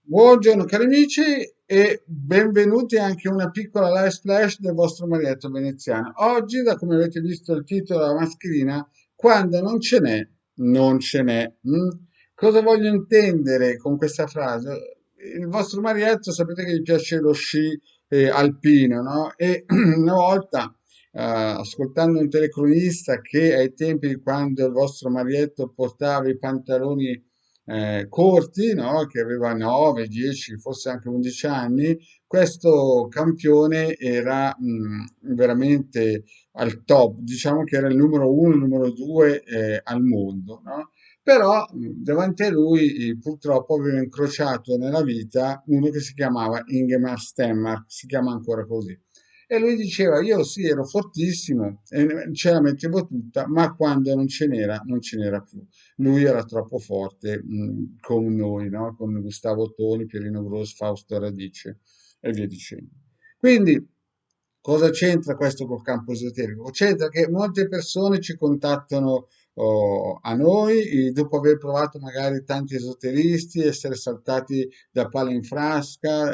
Buongiorno cari amici e benvenuti anche a una piccola live splash del vostro Marietto veneziano. Oggi, da come avete visto il titolo della mascherina, quando non ce n'è, non ce n'è. Cosa voglio intendere con questa frase? Il vostro Marietto sapete che gli piace lo sci alpino, no? E una volta, ascoltando un telecronista che ai tempi di quando il vostro Marietto portava i pantaloni corti, no? Che aveva 9, 10, forse anche 11 anni, questo campione era veramente al top, diciamo che era il numero uno, il numero due al mondo, no? Però davanti a lui purtroppo aveva incrociato nella vita uno che si chiamava Ingemar Stenmark, si chiama ancora così. E lui diceva, io sì, ero fortissimo, e ce la mettevo tutta, ma quando non ce n'era, non ce n'era più. Lui era troppo forte, con noi, no? Con Gustavo Toni, Pierino Gros, Fausto Radice e via dicendo. Quindi, cosa c'entra questo col campo esoterico? C'entra che molte persone ci contattano a noi dopo aver provato magari tanti esoteristi, essere saltati da palo in frasca,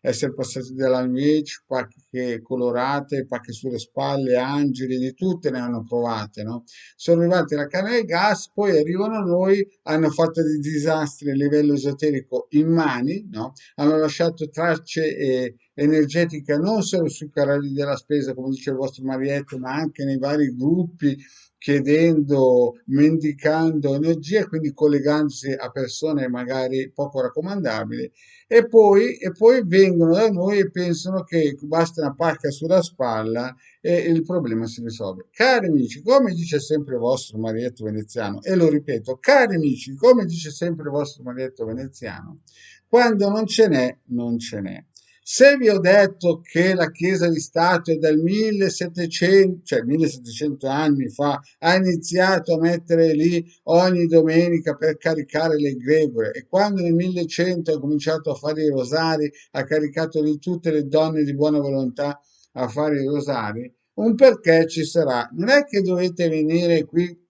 essere passati dalla New Age, pacche colorate, pacche sulle spalle, angeli, di tutte ne hanno provate, no? Sono arrivati alla canna del gas, poi arrivano a noi, hanno fatto dei disastri a livello esoterico immani, no? Hanno lasciato tracce energetiche non solo sui carrelli della spesa, come dice il vostro Marietto, ma anche nei vari gruppi chiedendo, mendicando energia, quindi collegandosi a persone magari poco raccomandabili e poi vengono da noi e pensano che basta una pacca sulla spalla e il problema si risolve. Cari amici, come dice sempre il vostro Marietto veneziano, e lo ripeto, cari amici, come dice sempre il vostro Marietto veneziano, quando non ce n'è, non ce n'è. Se vi ho detto che la Chiesa di Stato è dal 1700, cioè 1700 anni fa, ha iniziato a mettere lì ogni domenica per caricare le egregie e quando nel 1100 ha cominciato a fare i rosari, ha caricato lì tutte le donne di buona volontà a fare i rosari, un perché ci sarà. Non è che dovete venire qui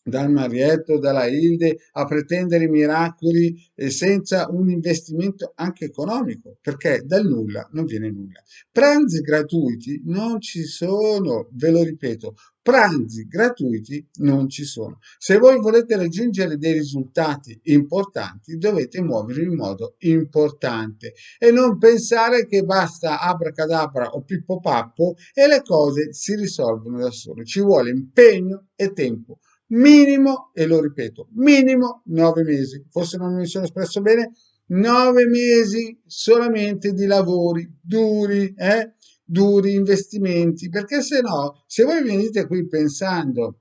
dal Marietto, dalla Hilde a pretendere miracoli senza un investimento anche economico, perché dal nulla non viene nulla. Pranzi gratuiti non ci sono, ve lo ripeto, pranzi gratuiti non ci sono. Se voi volete raggiungere dei risultati importanti, dovete muovervi in modo importante e non pensare che basta abracadabra o pippo pappo e le cose si risolvono da sole. Ci vuole impegno e tempo minimo, e lo ripeto, minimo 9 mesi. Forse non mi sono espresso bene, 9 mesi solamente di lavori duri, duri investimenti, perché se no, se voi venite qui pensando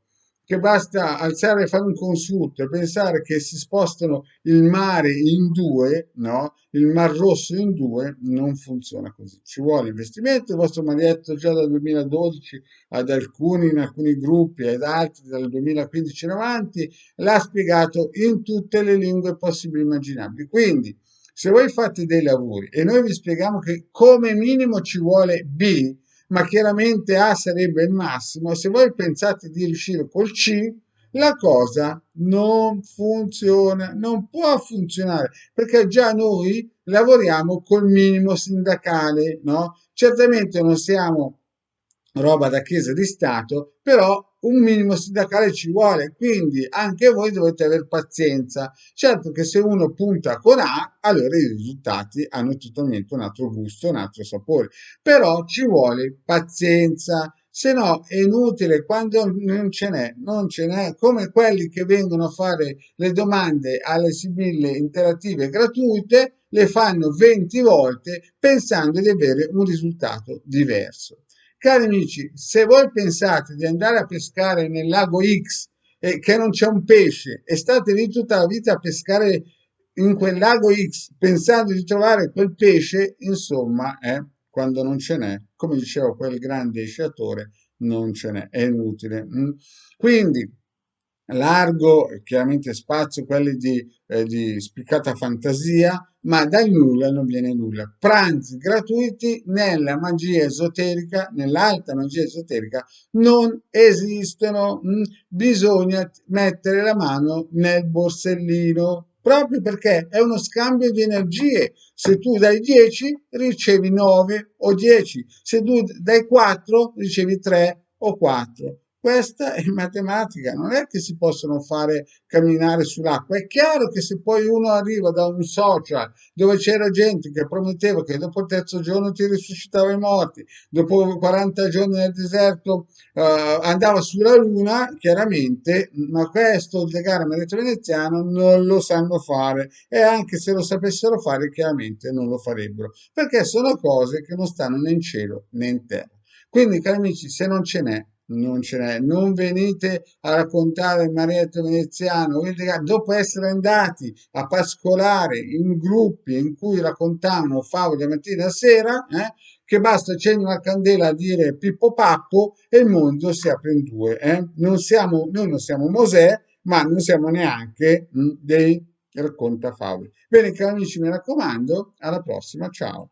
che basta alzare e fare un consulto e pensare che si spostano il mare in due, no? Il Mar Rosso in due, non funziona così. Ci vuole investimento. Il vostro Marietto già dal 2012 ad alcuni, in alcuni gruppi, ad altri dal 2015 in avanti, l'ha spiegato in tutte le lingue possibili e immaginabili. Quindi, se voi fate dei lavori e noi vi spieghiamo che come minimo ci vuole B, ma chiaramente A sarebbe il massimo, se voi pensate di riuscire col C, la cosa non funziona, non può funzionare, perché già noi lavoriamo col minimo sindacale, no? Certamente non siamo roba da chiesa di Stato, però un minimo sindacale ci vuole, quindi anche voi dovete avere pazienza. Certo che se uno punta con A, allora i risultati hanno totalmente un altro gusto, un altro sapore, però ci vuole pazienza. Se no è inutile quando non ce n'è, non ce n'è, come quelli che vengono a fare le domande alle sibille interattive gratuite, le fanno 20 volte pensando di avere un risultato diverso. Cari amici, se voi pensate di andare a pescare nel lago X e che non c'è un pesce e state lì tutta la vita a pescare in quel lago X pensando di trovare quel pesce, insomma, quando non ce n'è, come diceva quel grande sciatore, non ce n'è, è inutile. Quindi, largo, chiaramente spazio, quelli di spiccata fantasia, ma dal nulla non viene nulla. Pranzi gratuiti nella magia esoterica, nell'alta magia esoterica, non esistono. Bisogna mettere la mano nel borsellino. proprio perché è uno scambio di energie. Se tu dai 10 ricevi 9 o 10, se tu dai 4 ricevi 3 o 4. Questa è matematica, non è che si possono fare camminare sull'acqua. È chiaro che se poi uno arriva da un social dove c'era gente che prometteva che dopo il terzo giorno ti risuscitava i morti, dopo 40 giorni nel deserto andava sulla Luna, chiaramente, ma questo il diagramma veneziano non lo sanno fare e anche se lo sapessero fare, chiaramente non lo farebbero, perché sono cose che non stanno né in cielo né in terra. Quindi, cari amici, se non ce n'è, non ce n'è, non venite a raccontare il Marietto veneziano, dopo essere andati a pascolare in gruppi in cui raccontavano favole da mattina a sera, che basta accendere una candela a dire Pippo Pappo e il mondo si apre in due. Noi non siamo Mosè, ma non siamo neanche dei raccontafavole. Bene, cari amici, mi raccomando, alla prossima, ciao.